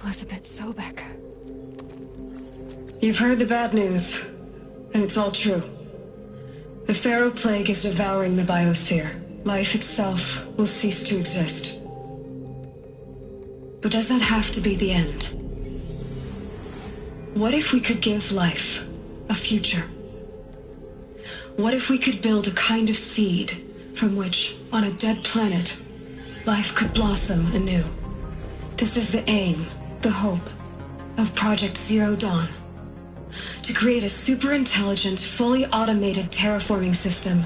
Elizabeth Sobek. You've heard the bad news, and it's all true. The Pharaoh Plague is devouring the biosphere. Life itself will cease to exist. But does that have to be the end? What if we could give life a future? What if we could build a kind of seed from which, on a dead planet, life could blossom anew? This is the aim, the hope, of Project Zero Dawn. To create a super-intelligent, fully automated terraforming system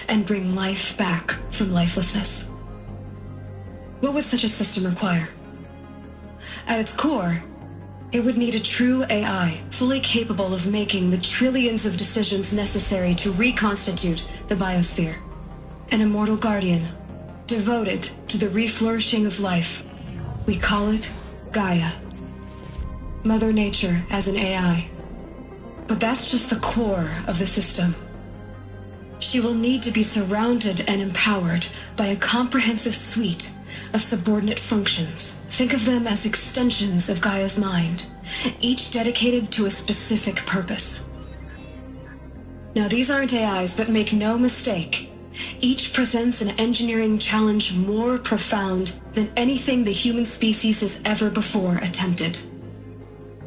and bring life back from lifelessness. What would such a system require? At its core, it would need a true AI, fully capable of making the trillions of decisions necessary to reconstitute the biosphere. An immortal guardian, devoted to the reflourishing of life. We call it Gaia. Mother Nature as an AI. But that's just the core of the system. She will need to be surrounded and empowered by a comprehensive suite of subordinate functions. Think of them as extensions of Gaia's mind, each dedicated to a specific purpose. Now, these aren't AIs, but make no mistake, each presents an engineering challenge more profound than anything the human species has ever before attempted.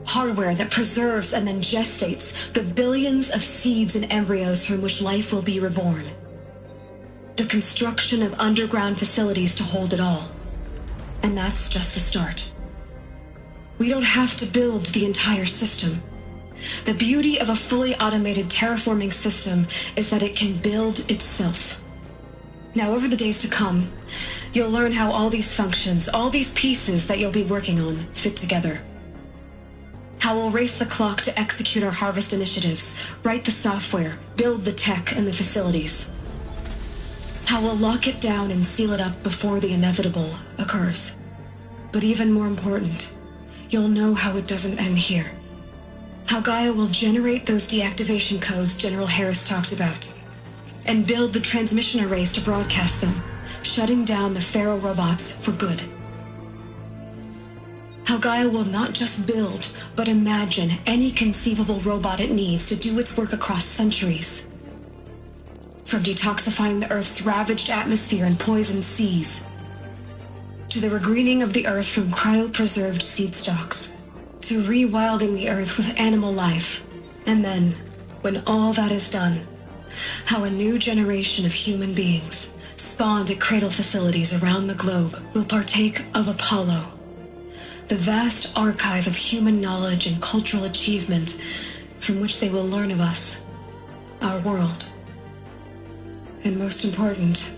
Hardware that preserves and then gestates the billions of seeds and embryos from which life will be reborn. The construction of underground facilities to hold it all. And that's just the start. We don't have to build the entire system. The beauty of a fully automated terraforming system is that it can build itself. Now, over the days to come, you'll learn how all these functions, all these pieces that you'll be working on, fit together. How we'll race the clock to execute our harvest initiatives, write the software, build the tech and the facilities. How we'll lock it down and seal it up before the inevitable occurs. But even more important, you'll know how it doesn't end here. How Gaia will generate those deactivation codes General Harris talked about, and build the transmission arrays to broadcast them, shutting down the Pharaoh robots for good. How Gaia will not just build, but imagine any conceivable robot it needs to do its work across centuries. From detoxifying the Earth's ravaged atmosphere and poisoned seas, to the regreening of the Earth from cryopreserved seed stalks, to rewilding the Earth with animal life. And then, when all that is done, how a new generation of human beings, spawned at cradle facilities around the globe, will partake of Apollo, the vast archive of human knowledge and cultural achievement from which they will learn of us, our world. And most important,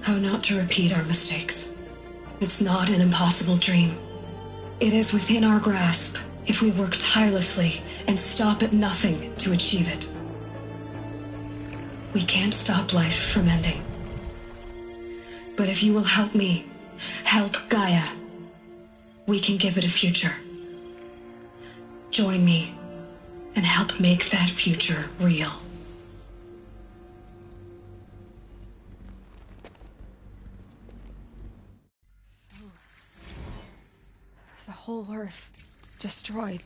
how not to repeat our mistakes. It's not an impossible dream. It is within our grasp if we work tirelessly and stop at nothing to achieve it. We can't stop life from ending. But if you will help me, help Gaia, we can give it a future. Join me and help make that future real. So, the whole Earth destroyed,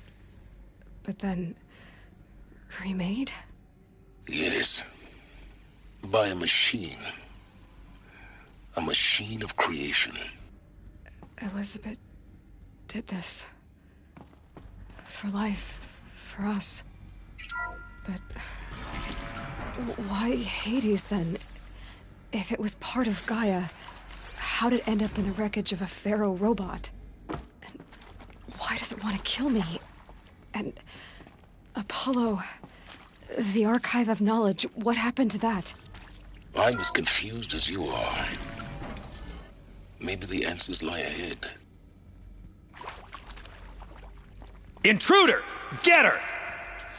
but then remade? Yes. By a machine. A machine of creation. Elizabeth did this. For life. For us. But why Hades then? If it was part of Gaia, how'd it end up in the wreckage of a Pharaoh robot? And why does it want to kill me? And Apollo, the Archive of Knowledge, what happened to that? I'm as confused as you are. Maybe the answers lie ahead. Intruder! Get her!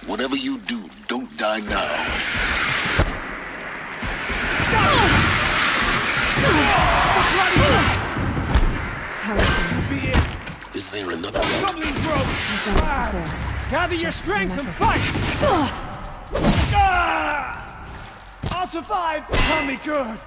Whatever you do, don't die now. Is there another route? I've done this before. Gather your Just strength and remember. fight! I'll survive! Tell me good!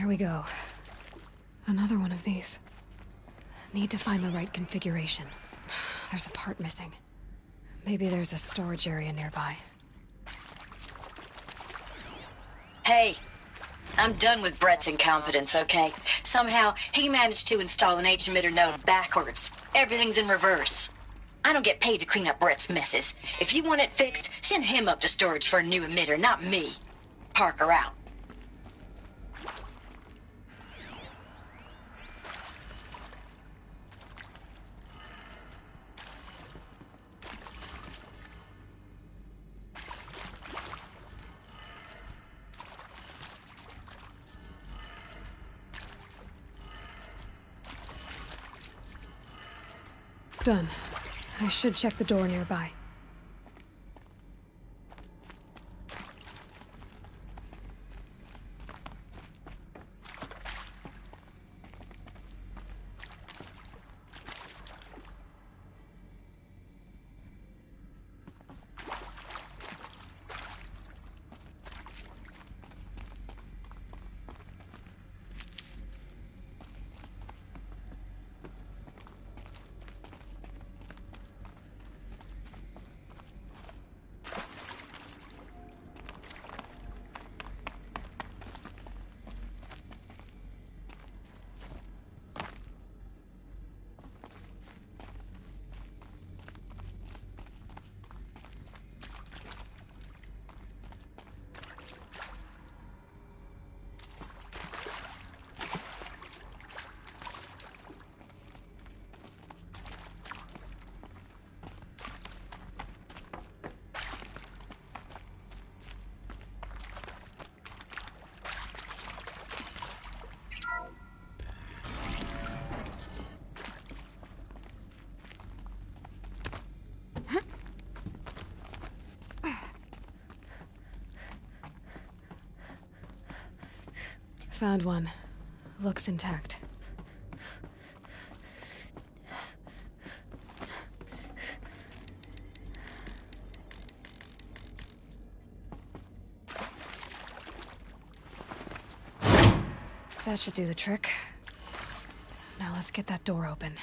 Here we go. Another one of these. Need to find the right configuration. There's a part missing. Maybe there's a storage area nearby. Hey, I'm done with Brett's incompetence, okay? Somehow, he managed to install an H-emitter node backwards. Everything's in reverse. I don't get paid to clean up Brett's messes. If you want it fixed, send him up to storage for a new emitter, not me. Parker out. Done. I should check the door nearby. Found one. Looks intact. That should do the trick. Now let's get that door open.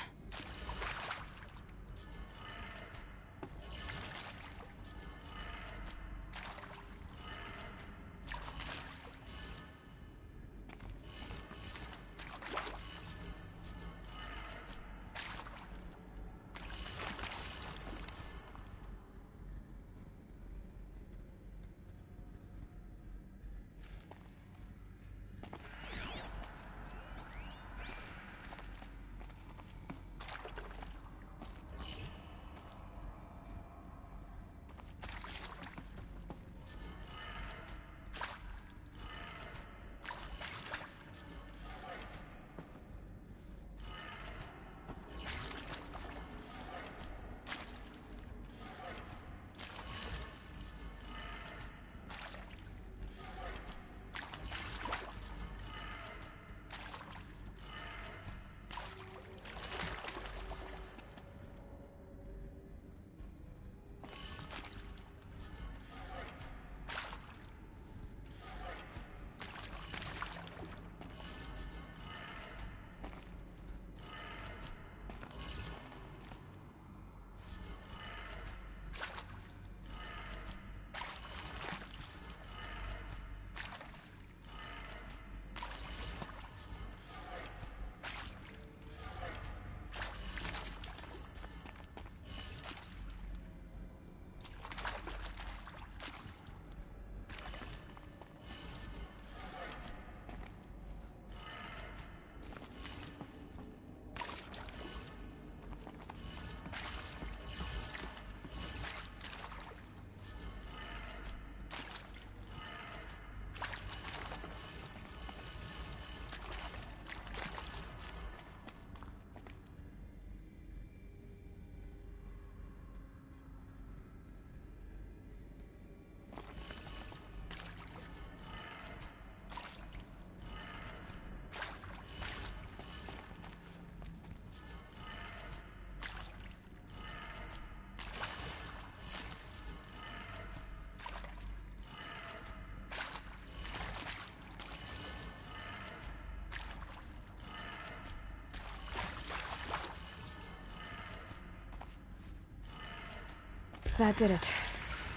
That did it.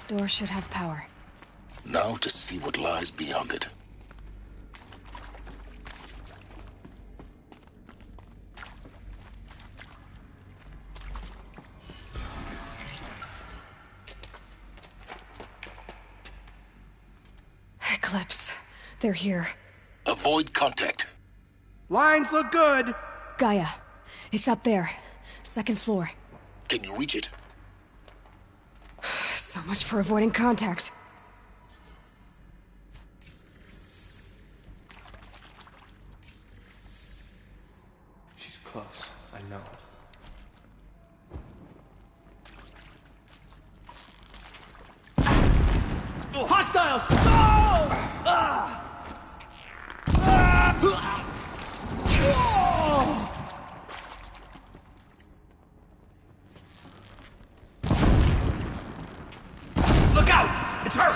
Door should have power. Now to see what lies beyond it. Eclipse. They're here. Avoid contact. Lines look good. Gaia. It's up there. Second floor. Can you reach it? So much for avoiding contact. She's close, I know. Hostiles! Oh! Ah! Ah! Oh! Look out! It's her!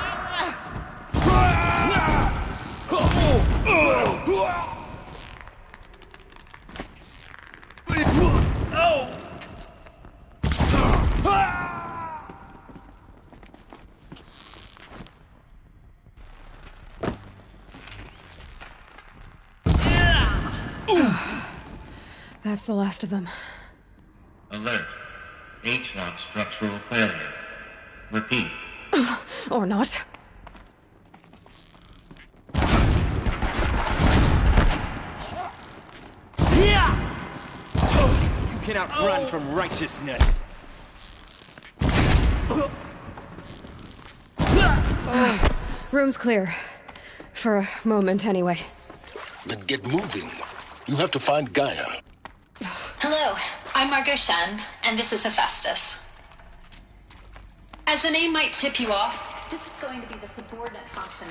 That's the last of them. Alert. H-lock structural failure. Repeat. Or not. You cannot run from righteousness. Room's clear. For a moment, anyway. Then get moving. You have to find Gaia. Hello, I'm Margot Shen, and this is Hephaestus. As the name might tip you off, this is going to be the subordinate function.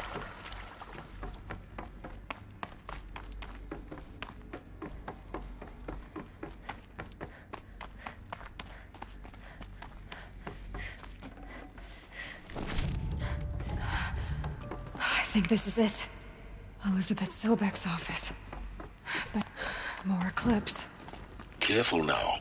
I think this is it. Elizabeth Sobek's office. But more Eclipse. Careful now.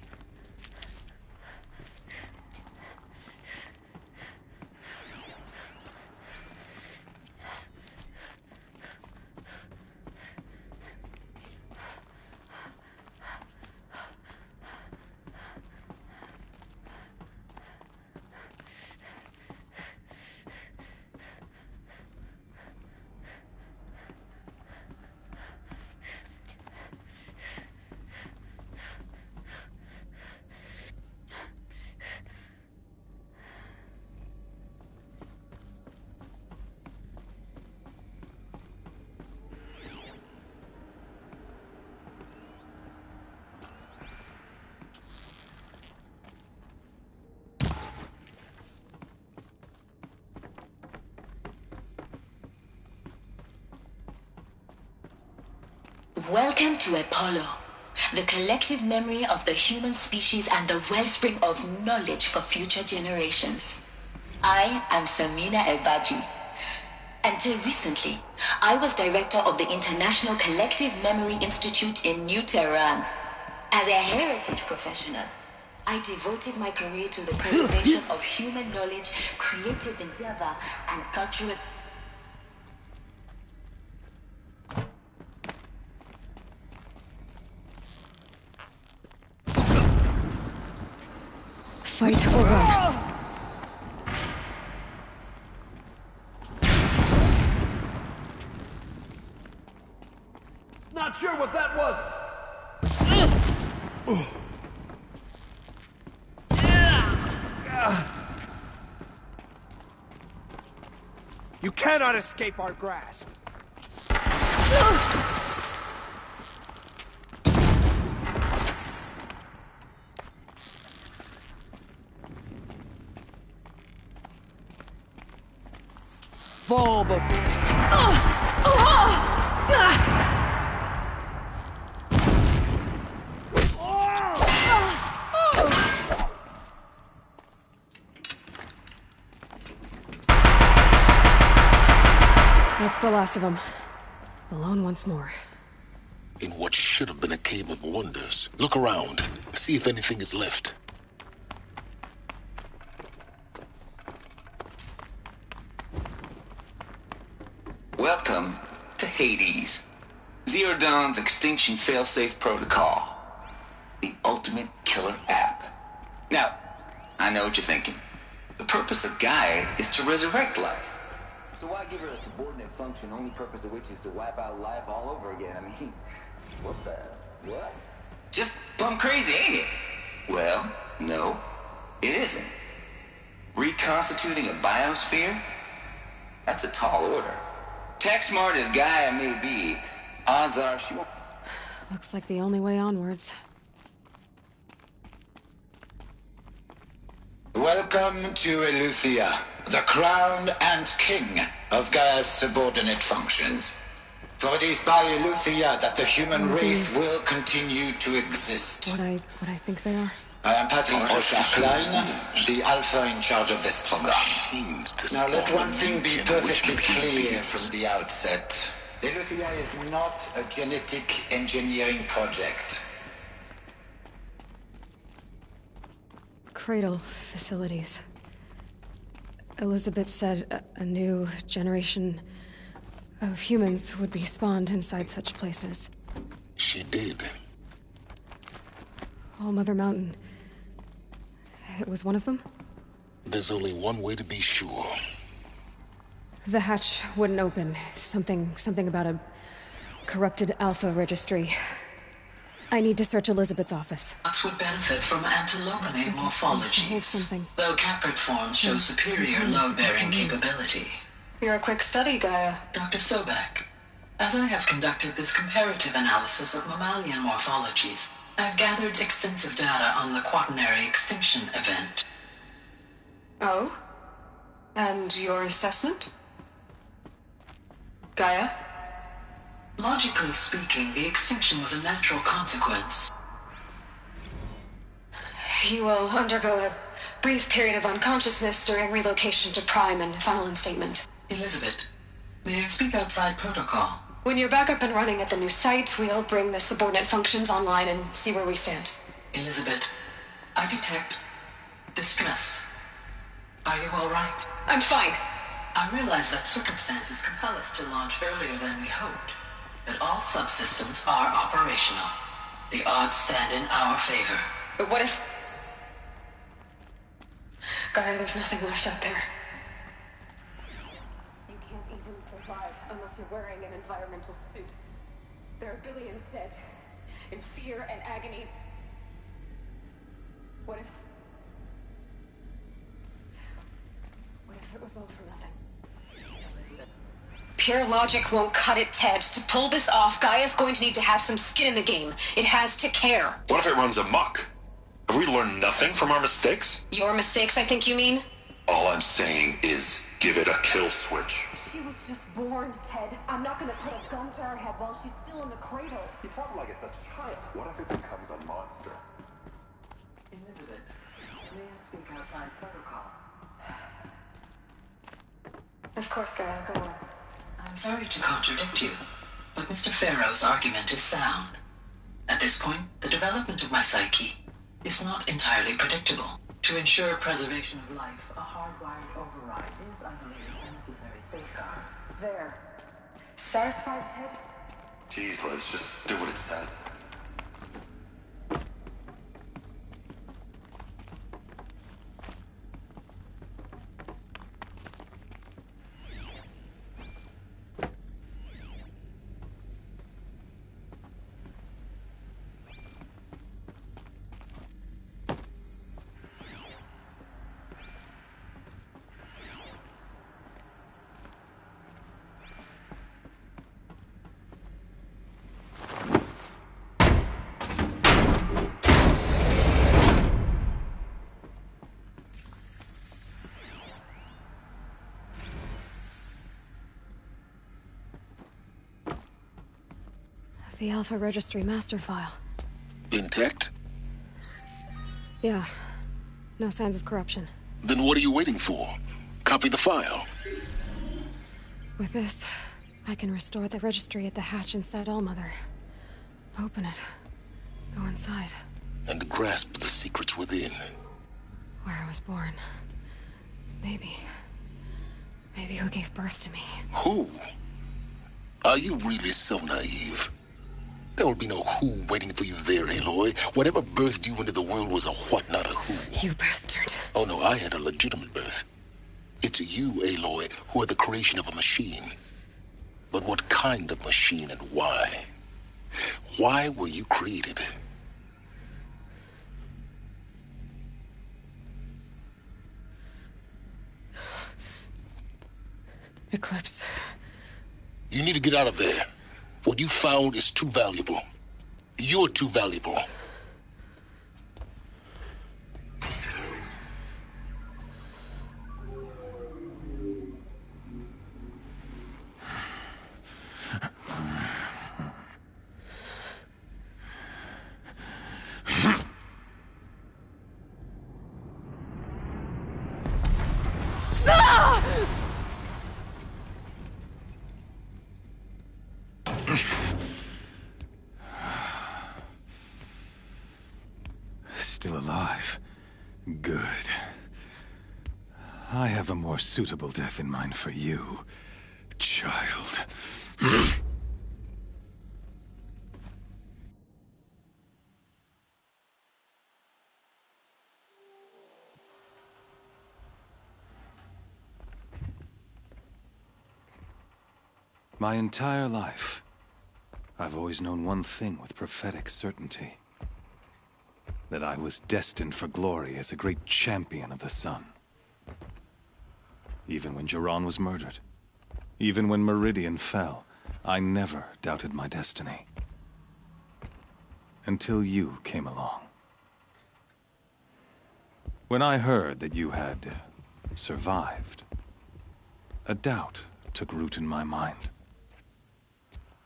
Welcome to Apollo, the collective memory of the human species and the wellspring of knowledge for future generations. I am Samina Ebaji. Until recently, I was director of the International Collective Memory Institute in New Tehran. As a heritage professional, I devoted my career to the preservation of human knowledge, creative endeavor, and cultural... Fight or run. Not sure what that was. You cannot escape our grasp. Fall before... That's the last of them. Alone once more. In what should have been a cave of wonders. Look around. See if anything is left. Hades. Zero Dawn's Extinction Failsafe Protocol. The ultimate killer app. Now, I know what you're thinking. The purpose of Gaia is to resurrect life. So why give her a subordinate function, only purpose of which is to wipe out life all over again? I mean, what? Just plumb crazy, ain't it? Well, no, it isn't. Reconstituting a biosphere? That's a tall order. Tech smart as Gaia may be, odds are she won't... Looks like the only way onwards. Welcome to Eleuthia, the crown and king of Gaia's subordinate functions. For it is by Eleuthia that the human race will continue to exist. What I think they are? I am Patrick Rochard-Klein, the Alpha in charge of this program. Now let one thing be perfectly clear from the outset. Eleuthia is not a genetic engineering project. Cradle facilities. Elizabeth said a new generation of humans would be spawned inside such places. She did. All Mother Mountain. It was one of them? There's only one way to be sure. The hatch wouldn't open. Something about a corrupted Alpha registry. I need to search Elizabeth's office. Bots would benefit from antilopinate morphologies, though caprid forms show superior load-bearing capability. You're a quick study, Gaia. Dr. Sobek, as I have conducted this comparative analysis of mammalian morphologies, I've gathered extensive data on the quaternary extinction event. Oh? And your assessment? Gaia? Logically speaking, the extinction was a natural consequence. You will undergo a brief period of unconsciousness during relocation to Prime and final instatement. Elizabeth, may I speak outside protocol? When you're back up and running at the new site, we'll bring the subordinate functions online and see where we stand. Elizabeth, I detect distress. Are you all right? I'm fine. I realize that circumstances compel us to launch earlier than we hoped, but all subsystems are operational. The odds stand in our favor. But what if... Gaia, there's nothing left out there. You can't even survive unless you're wearing an environmental suit. There are billions dead, in fear and agony. What if it was all for nothing? Pure logic won't cut it, Ted. To pull this off, Gaia's going to need to have some skin in the game. It has to care. What if it runs amok? Have we learned nothing from our mistakes? Your mistakes, I think you mean? All I'm saying is give it a kill switch. She was just born, Ted. I'm not gonna put a gun to her head while she's still in the cradle. You talk like it's a child. What if it becomes a monster? Elizabeth, may I speak outside protocol? Of course, Gaia, go on. I'm sorry to contradict you, but Mr. Farrow's argument is sound. At this point, the development of my psyche is not entirely predictable. To ensure preservation of life, a hardwired override is, I believe, a necessary safeguard. There. Satisfied, Ted? Jeez, Liz, just do what it says. The Alpha Registry master file. Intact? Yeah. No signs of corruption. Then what are you waiting for? Copy the file. With this, I can restore the registry at the hatch inside Allmother. Open it. Go inside. And grasp the secrets within. Where I was born. Maybe who gave birth to me. Who? Are you really so naive? There will be no who waiting for you there, Aloy. Whatever birthed you into the world was a what, not a who. You bastard. Oh no, I had a legitimate birth. It's you, Aloy, who are the creation of a machine. But what kind of machine and why? Why were you created? Eclipse. You need to get out of there. What you found is too valuable. You're too valuable. Still alive. Good. I have a more suitable death in mind for you, child. My entire life, I've always known one thing with prophetic certainty. That I was destined for glory as a great champion of the sun. Even when Jiran was murdered, even when Meridian fell, I never doubted my destiny. Until you came along. When I heard that you had survived, a doubt took root in my mind.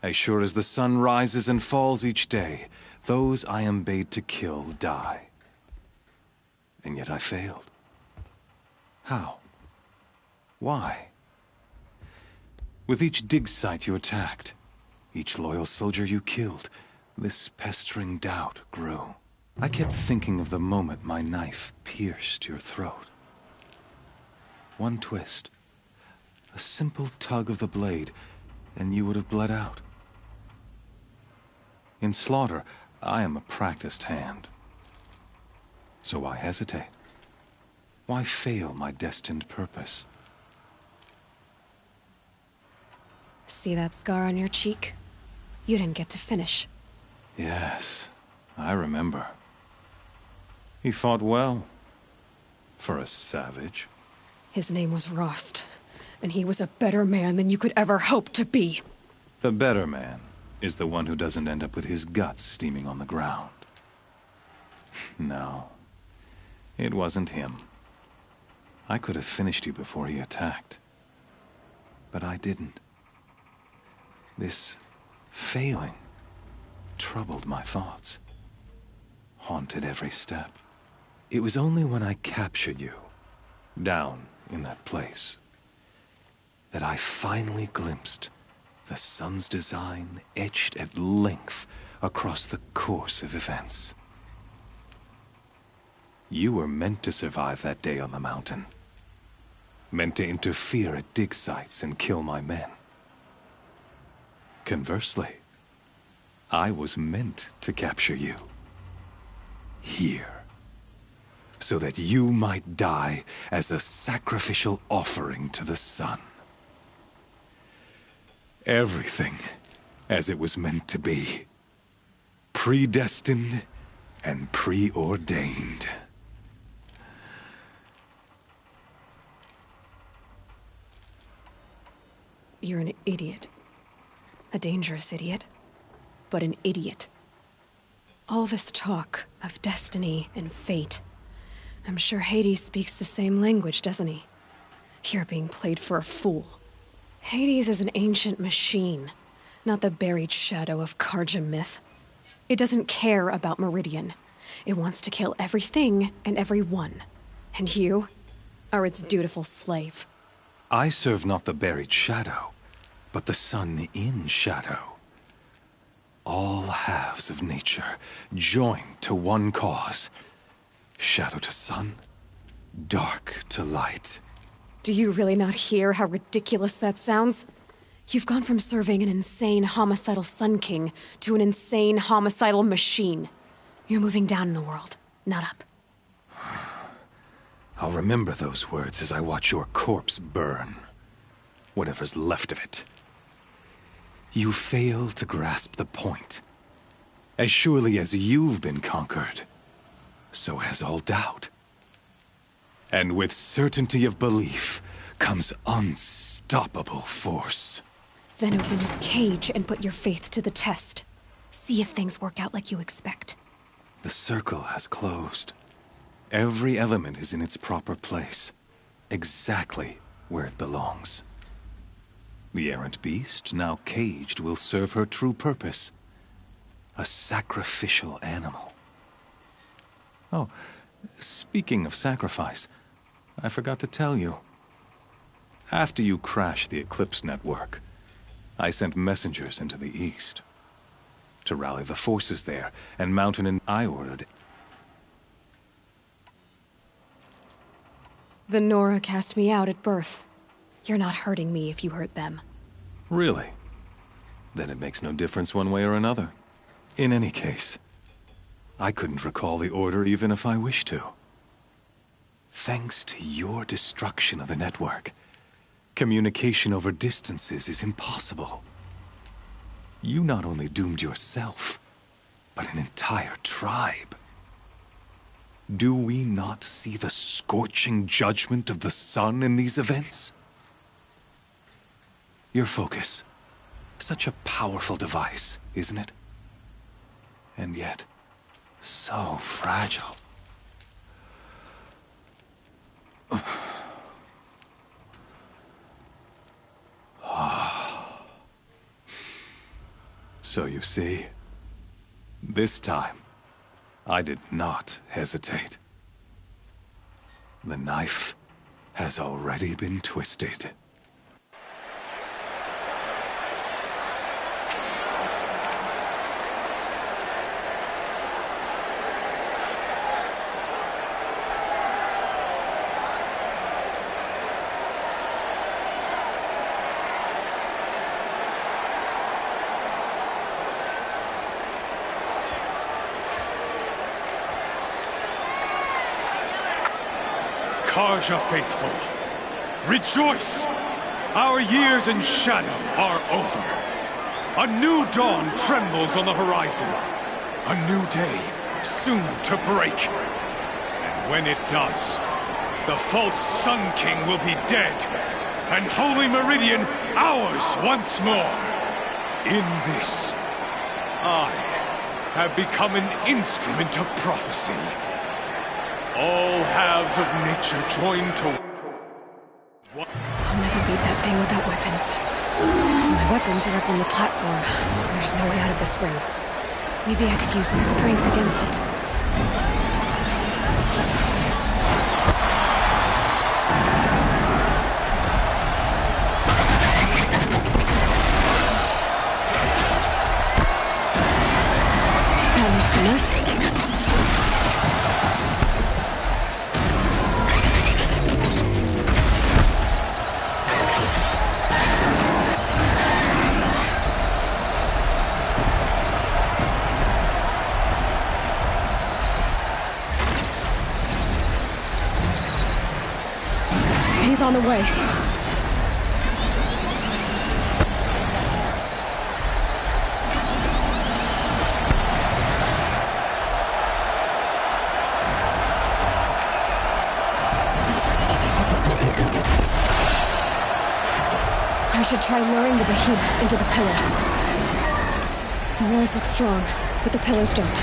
As sure as the sun rises and falls each day, those I am bade to kill die. And yet I failed. How? Why? With each dig site you attacked, each loyal soldier you killed, this pestering doubt grew. I kept thinking of the moment my knife pierced your throat. One twist, a simple tug of the blade, and you would have bled out. In slaughter, I am a practiced hand. So why hesitate? Why fail my destined purpose? See that scar on your cheek? You didn't get to finish. Yes, I remember. He fought well. For a savage. His name was Rost, and he was a better man than you could ever hope to be. The better man is the one who doesn't end up with his guts steaming on the ground. No, it wasn't him. I could have finished you before he attacked. But I didn't. This failing troubled my thoughts, haunted every step. It was only when I captured you, down in that place, that I finally glimpsed the sun's design etched at length across the course of events. You were meant to survive that day on the mountain. Meant to interfere at dig sites and kill my men. Conversely, I was meant to capture you. Here. So that you might die as a sacrificial offering to the sun. Everything as it was meant to be. Predestined and preordained. You're an idiot. A dangerous idiot, but an idiot. All this talk of destiny and fate. I'm sure Hades speaks the same language, doesn't he? You're being played for a fool. Hades is an ancient machine, not the buried shadow of Carja myth. It doesn't care about Meridian. It wants to kill everything and everyone. And you are its dutiful slave. I serve not the buried shadow, but the sun in shadow. All halves of nature joined to one cause. Shadow to sun, dark to light. Do you really not hear how ridiculous that sounds? You've gone from serving an insane homicidal Sun King to an insane homicidal machine. You're moving down in the world, not up. I'll remember those words as I watch your corpse burn. Whatever's left of it. You fail to grasp the point. As surely as you've been conquered, so has all doubt. And with certainty of belief comes unstoppable force. Then open this cage and put your faith to the test. See if things work out like you expect. The circle has closed. Every element is in its proper place, exactly where it belongs. The errant beast, now caged, will serve her true purpose. A sacrificial animal. Oh, speaking of sacrifice, I forgot to tell you. After you crashed the Eclipse network, I sent messengers into the east to rally the forces there and mount an I ordered. The Nora cast me out at birth. You're not hurting me if you hurt them. Really? Then it makes no difference one way or another. In any case, I couldn't recall the order even if I wished to. Thanks to your destruction of the network, communication over distances is impossible. You not only doomed yourself, but an entire tribe. Do we not see the scorching judgment of the sun in these events? Your focus. Such a powerful device, isn't it? And yet, so fragile. So you see, this time, I did not hesitate. The knife has already been twisted. Carja faithful, rejoice! Our years in shadow are over. A new dawn trembles on the horizon. A new day soon to break. And when it does, the false Sun King will be dead, and Holy Meridian ours once more. In this, I have become an instrument of prophecy. All halves of nature join to... I'll never beat that thing without weapons. My weapons are up on the platform. There's no way out of this ring. Maybe I could use its strength against it. That makes a mess. He's on the way. I should try luring the behemoth into the pillars. The walls look strong, but the pillars don't.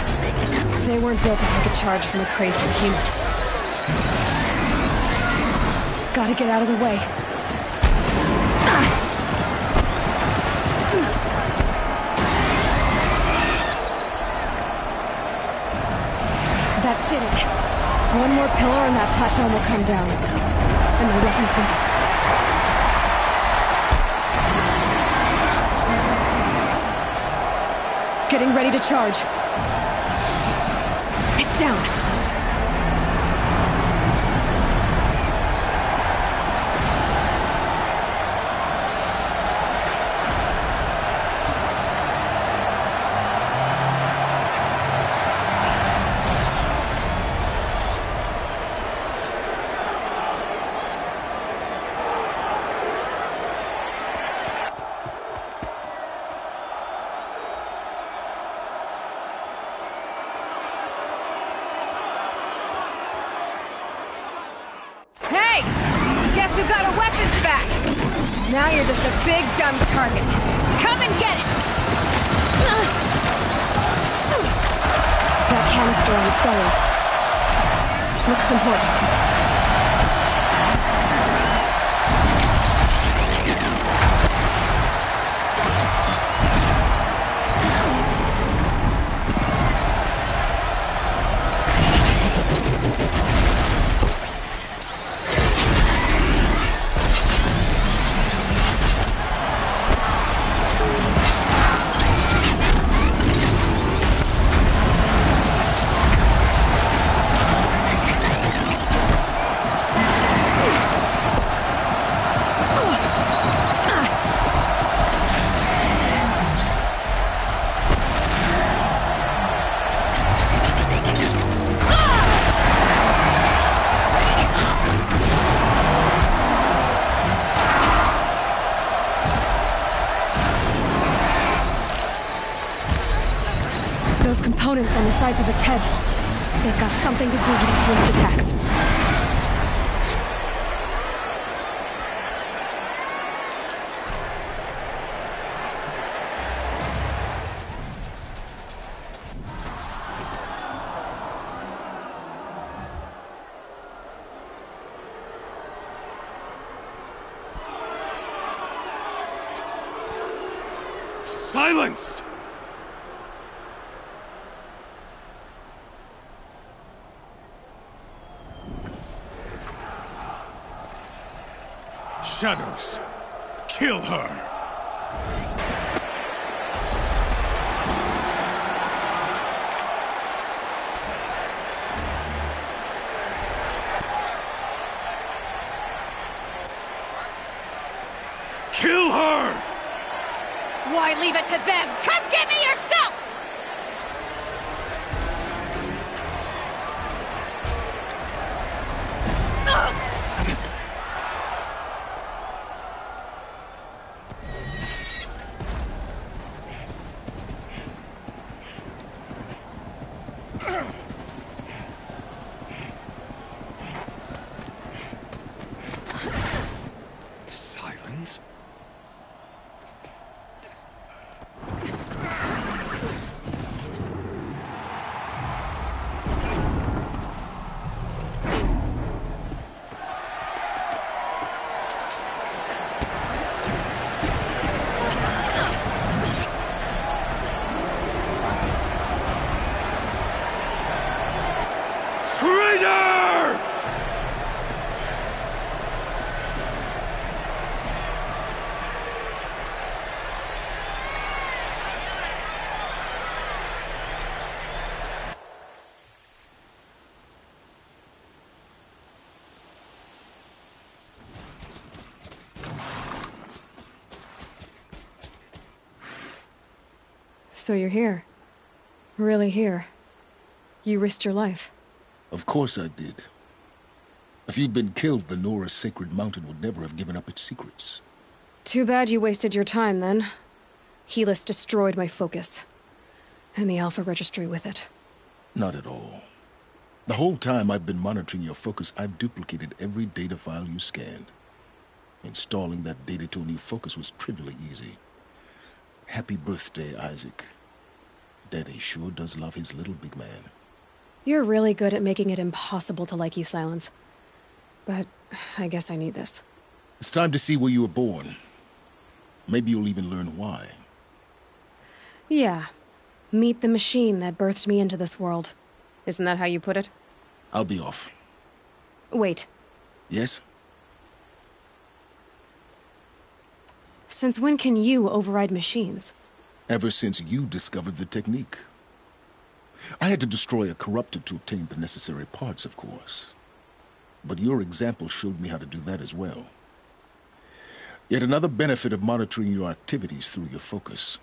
They weren't built to take a charge from a crazed behemoth. Gotta get out of the way. That did it. One more pillar and that platform will come down. And my weapon's ready. Getting ready to charge. It's down. who got our weapons back! Now you're just a big, dumb target. Come and get it! That canister on its belly looks important. Those components on the sides of its head. They've got something to do with its ranged attacks. Silence! Shadows, kill her! Kill her! Why leave it to them? Come get me yourself! Silence? Traitor! So you're here. Really here. You risked your life. Of course I did. If you'd been killed, the Nora's sacred mountain would never have given up its secrets. Too bad you wasted your time, then. Helis destroyed my focus. And the Alpha Registry with it. Not at all. The whole time I've been monitoring your focus, I've duplicated every data file you scanned. Installing that data to a new focus was trivially easy. Happy birthday, Isaac. Daddy sure does love his little big man. You're really good at making it impossible to like you, Silence. But I guess I need this. It's time to see where you were born. Maybe you'll even learn why. Yeah. Meet the machine that birthed me into this world. Isn't that how you put it? I'll be off. Wait. Yes? Since when can you override machines? Ever since you discovered the technique. I had to destroy a corruptor to obtain the necessary parts, of course. But your example showed me how to do that as well. Yet another benefit of monitoring your activities through your focus.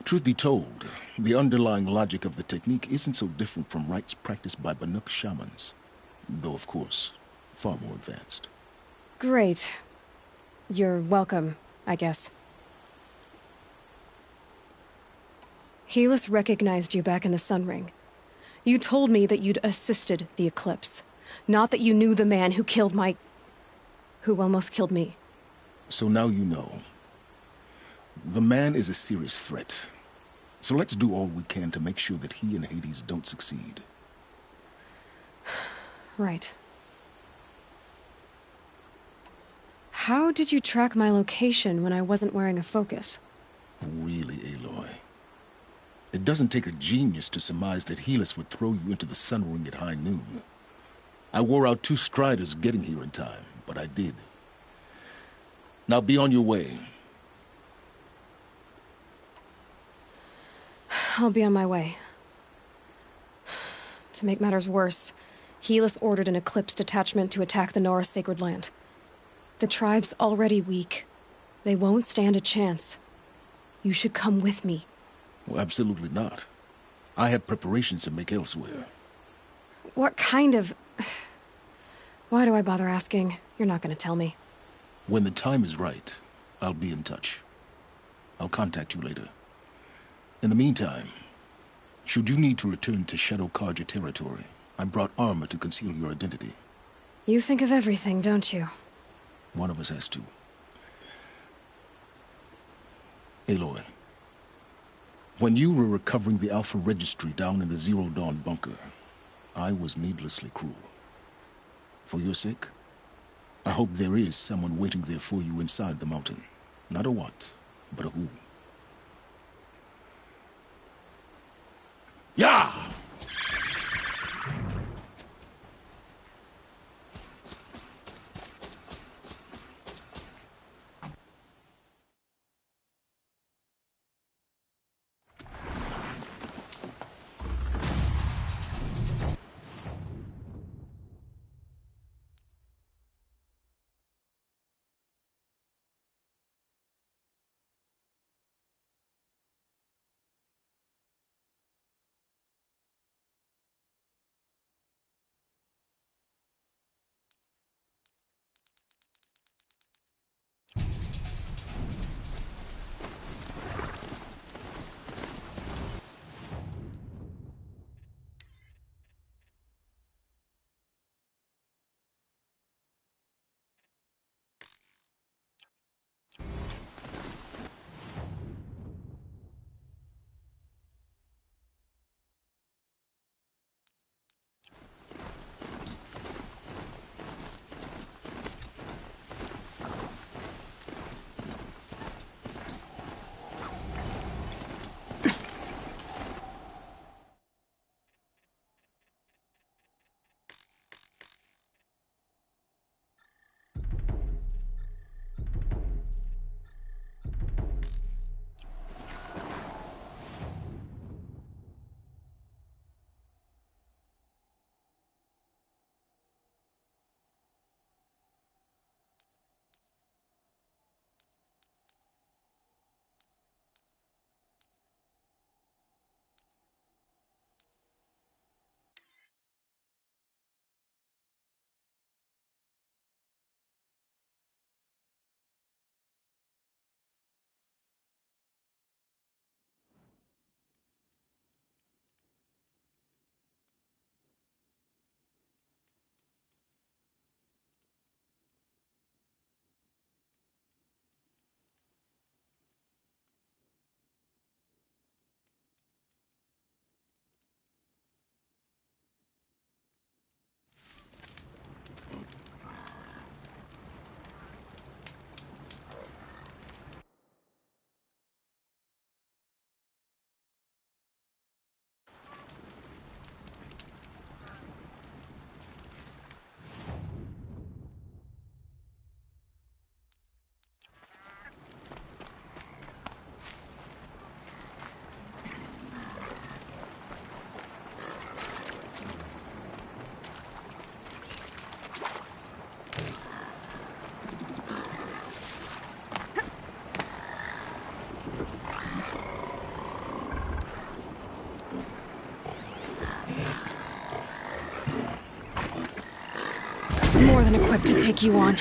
Truth be told, the underlying logic of the technique isn't so different from rites practiced by Banuk shamans. Though, of course, far more advanced. Great. You're welcome, I guess. Helis recognized you back in the Sun Ring. You told me that you'd assisted the Eclipse, not that you knew the man who killed my... who almost killed me. So now you know. The man is a serious threat. So let's do all we can to make sure that he and Hades don't succeed. Right. How did you track my location when I wasn't wearing a focus? Really, Aloy? It doesn't take a genius to surmise that Helis would throw you into the Sun Ring at high noon. I wore out 2 Striders getting here in time, but I did. Now be on your way. I'll be on my way. To make matters worse, Helis ordered an Eclipse detachment to attack the Nora Sacred Land. The tribe's already weak. They won't stand a chance. You should come with me. Well, absolutely not. I have preparations to make elsewhere. What kind of... Why do I bother asking? You're not gonna tell me. When the time is right, I'll be in touch. I'll contact you later. In the meantime, should you need to return to Shadow Carja territory, I brought armor to conceal your identity. You think of everything, don't you? One of us has to. Aloy, when you were recovering the Alpha Registry down in the Zero Dawn bunker, I was needlessly cruel. For your sake, I hope there is someone waiting there for you inside the mountain. Not a what, but a who. Yeah! More than equipped to take you on.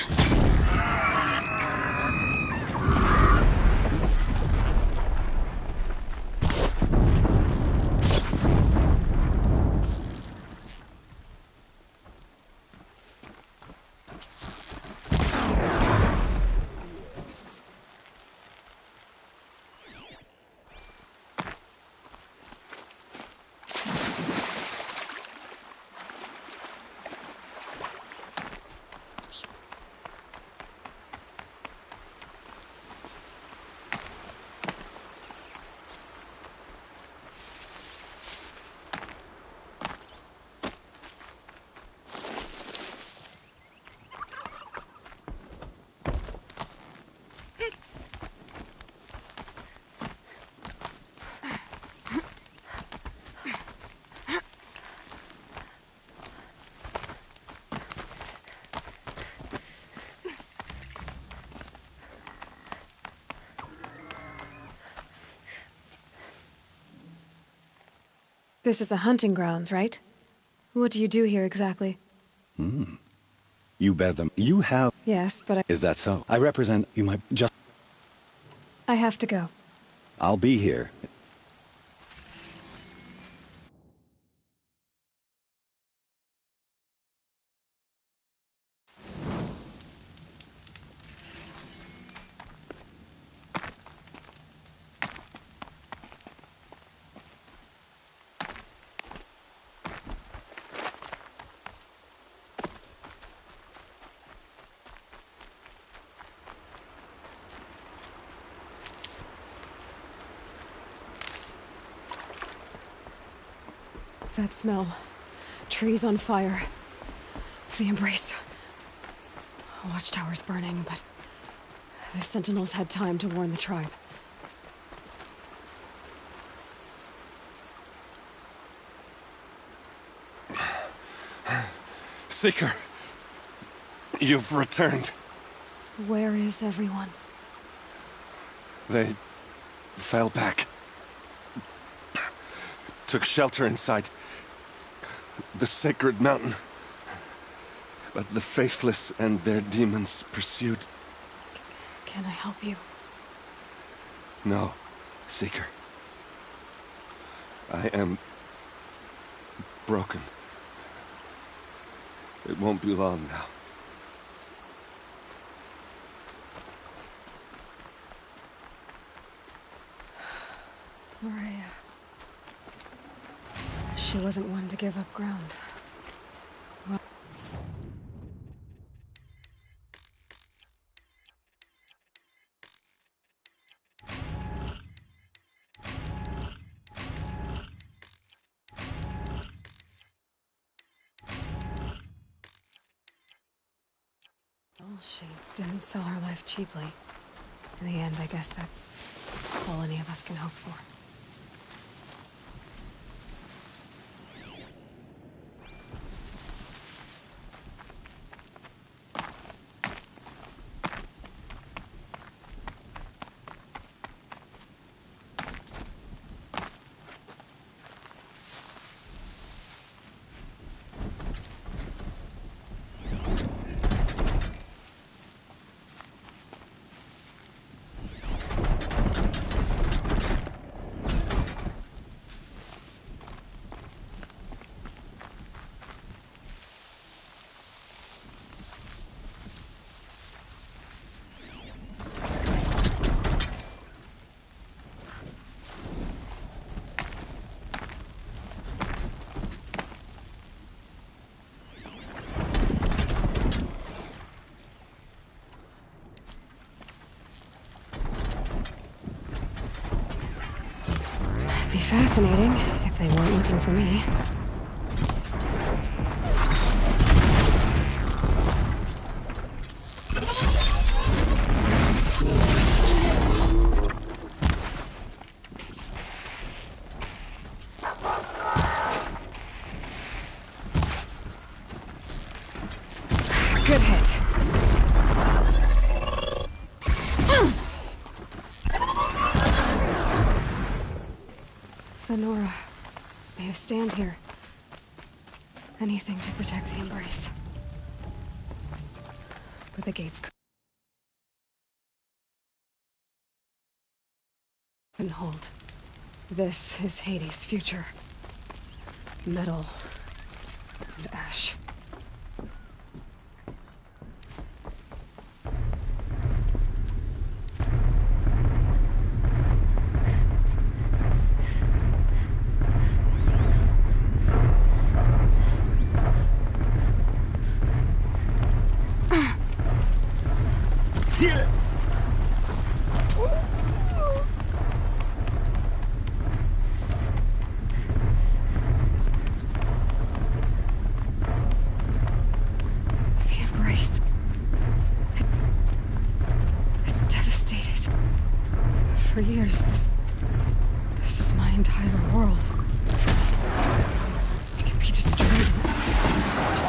This is a hunting grounds, right? What do you do here exactly? You bear them. You have... Yes, but Is that so? I represent... You might just... I have to go. I'll be here. That smell. Trees on fire. The Embrace. Watchtower's burning, but the Sentinels had time to warn the tribe. Seeker, you've returned. Where is everyone? They fell back. Took shelter inside the sacred mountain. But the faithless and their demons pursued. Can I help you? No, Seeker. I am broken. It won't be long now. Maria. She wasn't one to give up ground. Well, she didn't sell her life cheaply. In the end, I guess that's all any of us can hope for. Be fascinating if they weren't looking for me. Good hit. Thanora made a stand here. Anything to protect the Embrace. But the gates couldn't hold. This is Hades' future. Metal and ash. For years, this is my entire world. It can be destroyed in hours.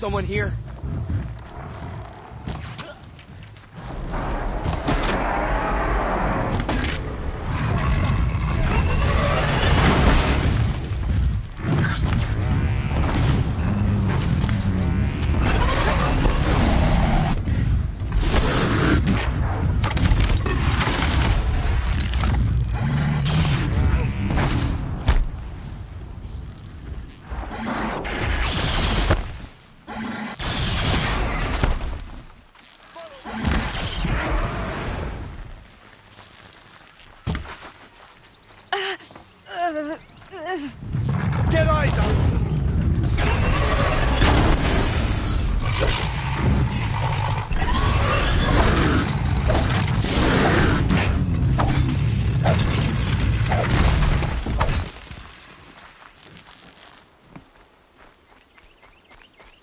someone here? Get eyes on him!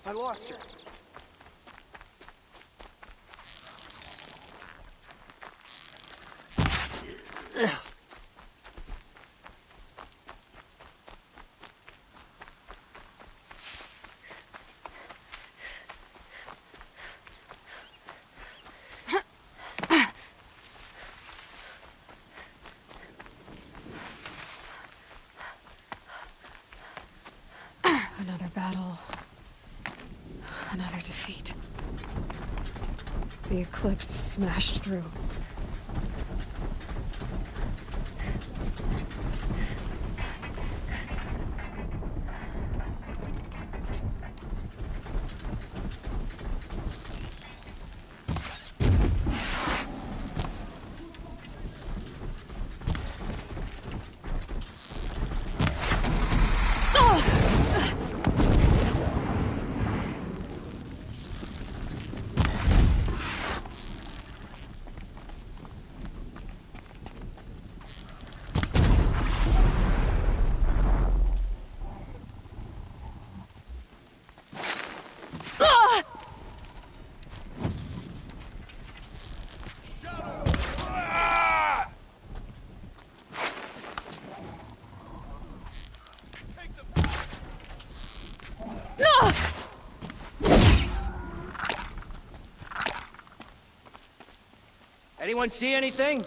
I lost her. Another battle. Another defeat. The Eclipse smashed through. Anyone see anything?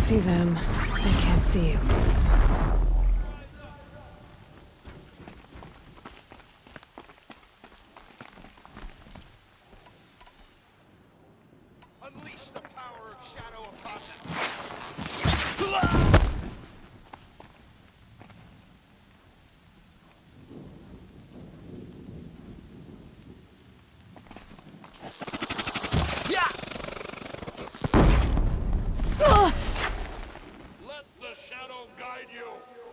See them, they can't see you. Unleash the power of Shadow upon Let the shadow guide you.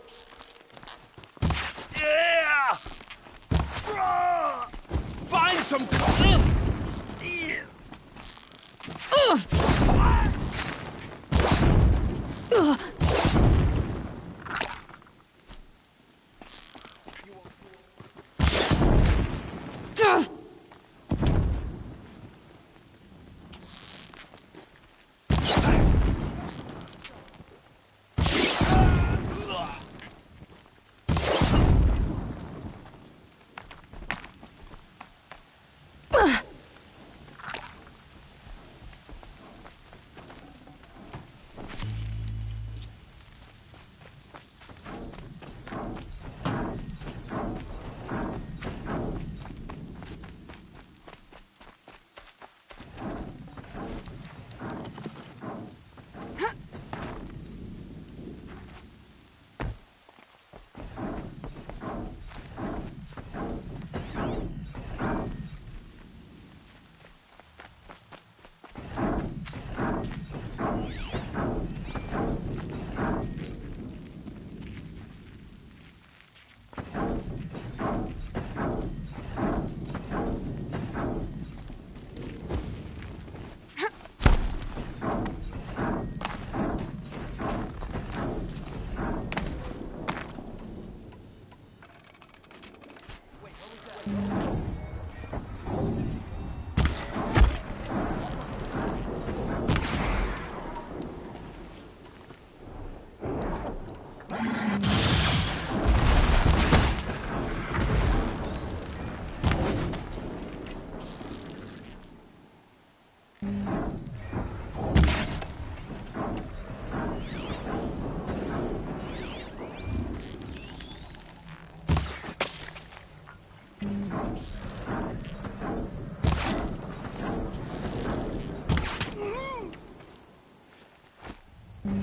More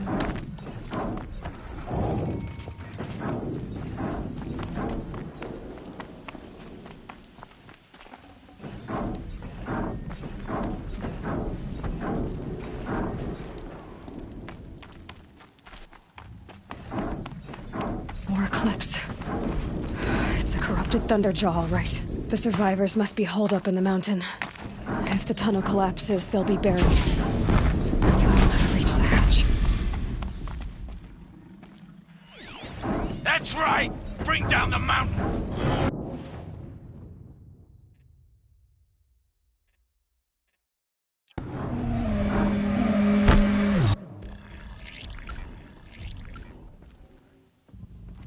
Eclipse. It's a corrupted Thunderjaw, all right. The survivors must be holed up in the mountain. If the tunnel collapses, they'll be buried. I'll reach the hatch. That's right! Bring down the mountain!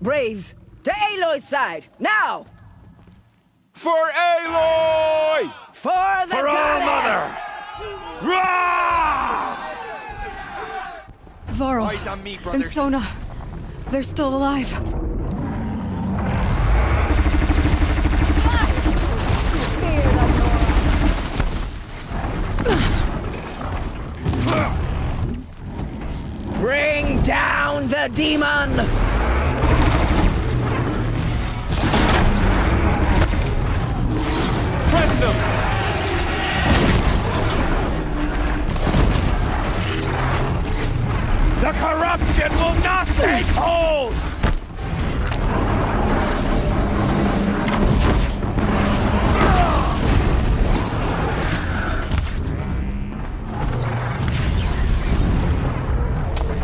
Braves, to Aloy's side, now! For Aloy! For the For goddess! Varl Eyes on me, and brothers. Sona. They're still alive. Bring down the demon! Press them! The corruption will not take hold!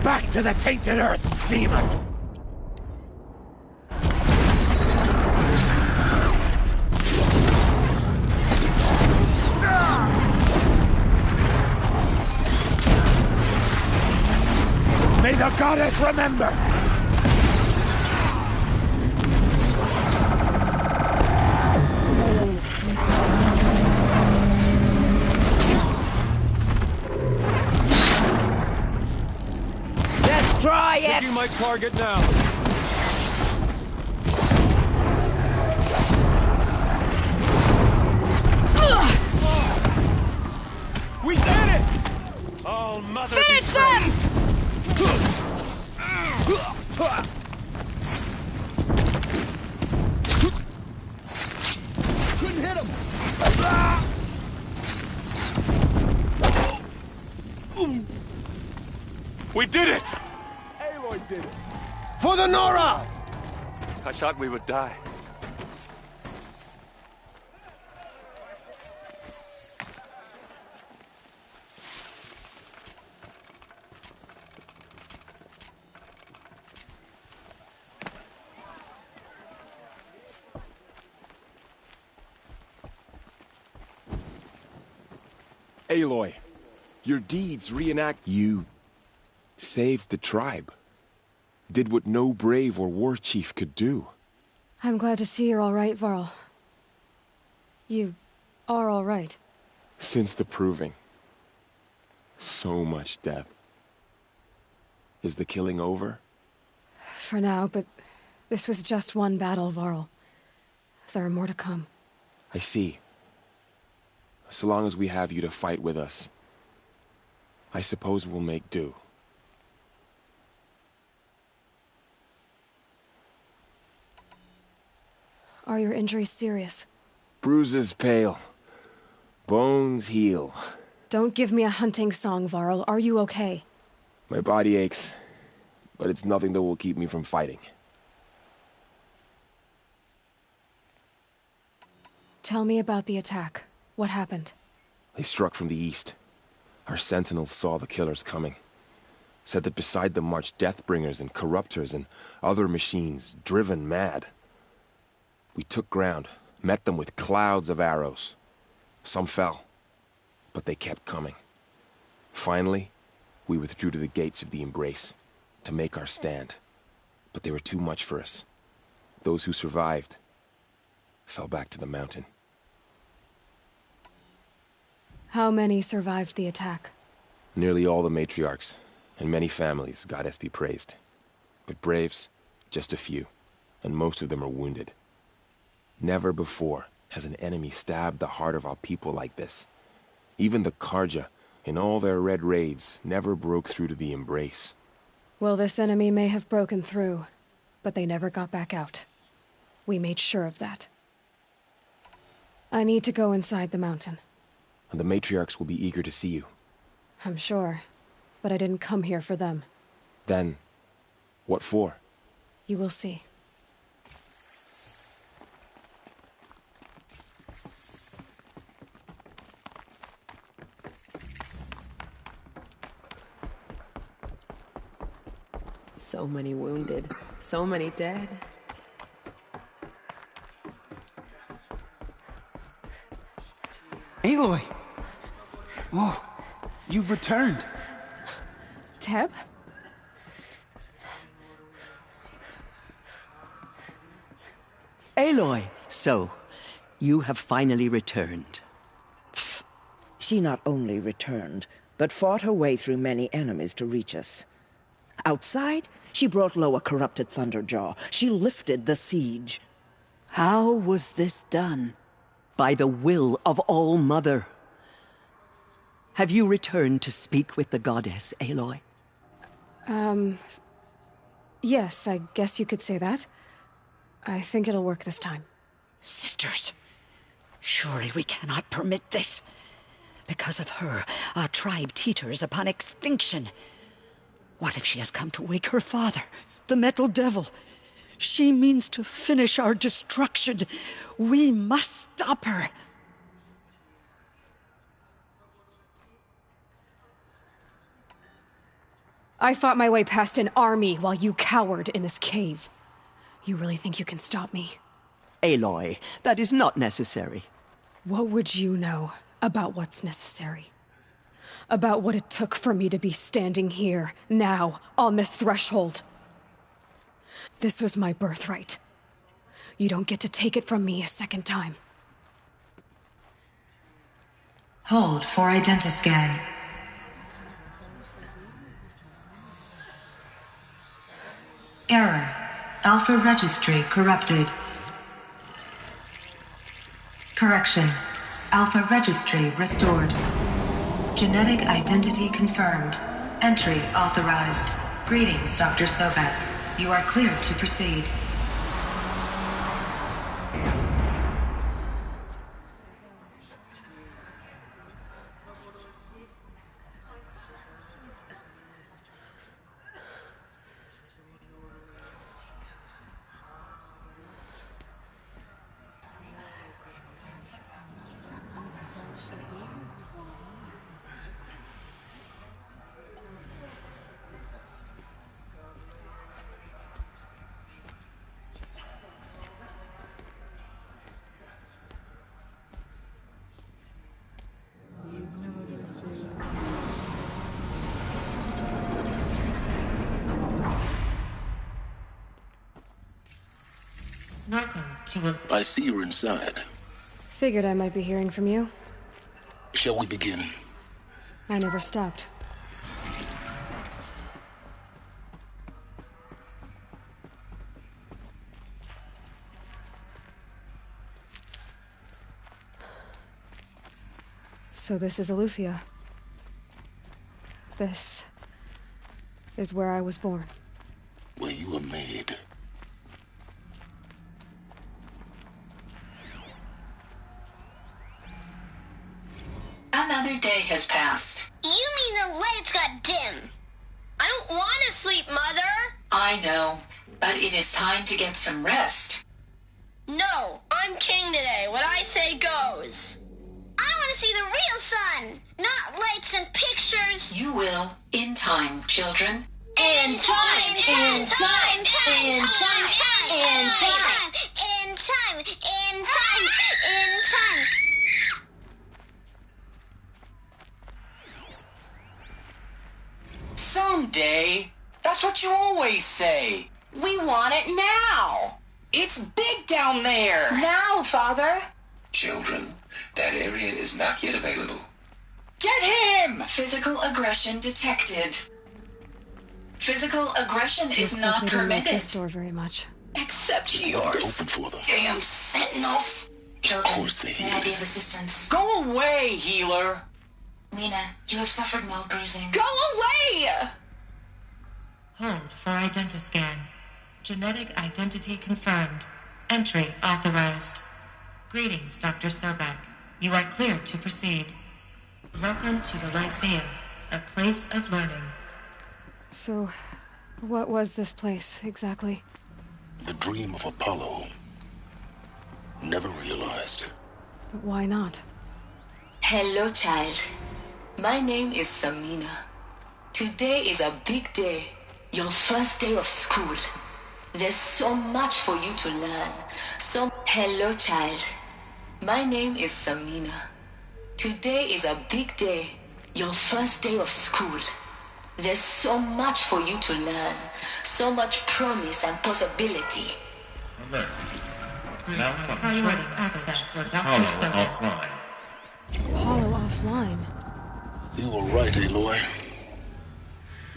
Back to the tainted earth, demon! May the goddess remember! Destroy it! Taking my target now. We did it! Oh, mother Finish be them! Couldn't hit him. We did it! Aloy did it! For the Nora! I thought we would die. Aloy, your deeds reenact you saved the tribe. Did what no brave or war chief could do. I'm glad to see you're all right, Varl. You are all right. Since the proving. So much death. Is the killing over? For now, but this was just one battle, Varl. There are more to come. I see. So long as we have you to fight with us, I suppose we'll make do. Are your injuries serious? Bruises pale. Bones heal. Don't give me a hunting song, Varl. Are you okay? My body aches, but it's nothing that will keep me from fighting. Tell me about the attack. What happened? They struck from the east. Our sentinels saw the killers coming. Said that beside them marched Deathbringers and Corruptors and other machines, driven mad. We took ground, met them with clouds of arrows. Some fell, but they kept coming. Finally, we withdrew to the gates of the Embrace to make our stand. But they were too much for us. Those who survived fell back to the mountain. How many survived the attack? Nearly all the matriarchs, and many families, goddess be praised. But braves, just a few, and most of them are wounded. Never before has an enemy stabbed the heart of our people like this. Even the Karja, in all their red raids, never broke through to the Embrace. Well, this enemy may have broken through, but they never got back out. We made sure of that. I need to go inside the mountain. And the matriarchs will be eager to see you. I'm sure, but I didn't come here for them. Then, what for? You will see. So many wounded, so many dead. Aloy! Oh, you've returned. Teb? Aloy, so, you have finally returned. She not only returned, but fought her way through many enemies to reach us. Outside, she brought low a corrupted Thunderjaw. She lifted the siege. How was this done? By the will of All-Mother. Have you returned to speak with the goddess, Aloy? Yes, I guess you could say that. I think it'll work this time. Sisters, surely we cannot permit this. Because of her, our tribe teeters upon extinction. What if she has come to wake her father, the Metal Devil? She means to finish our destruction. We must stop her. I fought my way past an army while you cowered in this cave. You really think you can stop me? Aloy, that is not necessary. What would you know about what's necessary? About what it took for me to be standing here, now, on this threshold? This was my birthright. You don't get to take it from me a second time. Hold for identiscan. Error. Alpha registry corrupted. Correction. Alpha registry restored. Genetic identity confirmed. Entry authorized. Greetings, Dr. Sobek. You are clear to proceed. Welcome to I see you're inside. Figured I might be hearing from you. Shall we begin? I never stopped. So this is Eleuthia. This is where I was born. Where you were made. Another day has passed. You mean the lights got dim? I don't want to sleep, Mother! I know, but it is time to get some rest. No, I'm king today. What I say goes. I want to see the real sun, not lights and pictures. You will, in time, children. In time, in time, in time, in time, in time, in time, in time. Someday. That's what you always say. We want it now. It's big down there. Now, Father. Children, that area is not yet available. Get him! Physical aggression detected. Physical aggression is not Looks like we didn't like permitted. this door very much. Except yours. Open for them. Damn sentinels. Of course they May I be of assistance? Go away, healer. Lena, you have suffered mild bruising. Go away! Hold for identiscan. Genetic identity confirmed. Entry authorized. Greetings, Dr. Sobek. You are cleared to proceed. Welcome to the Lyceum, a place of learning. So, what was this place, exactly? The dream of Apollo. Never realized. But why not? Hello, child. My name is Samina. Today is a big day. Your first day of school. There's so much for you to learn. Hello, child. My name is Samina. Today is a big day. Your first day of school. There's so much for you to learn. So much promise and possibility. Alert. Priority access for Dr. Sobek. Apollo offline. You were right, Aloy.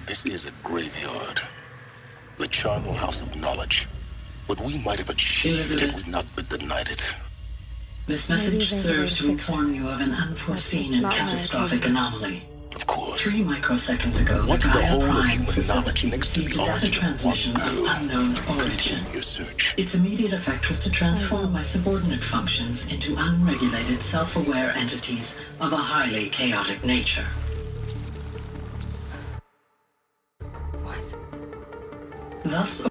This is a graveyard. The charnel house of knowledge. What we might have achieved had we not been denied it. This message serves to inform you of an unforeseen and catastrophic anomaly. Of course. 3 microseconds ago, What's the Gaia whole of Prime human knowledge next to received the a data origin of transmission one of girl? unknown origin. Your search. Its immediate effect was to transform my subordinate functions into unregulated, self-aware entities of a highly chaotic nature. What? Thus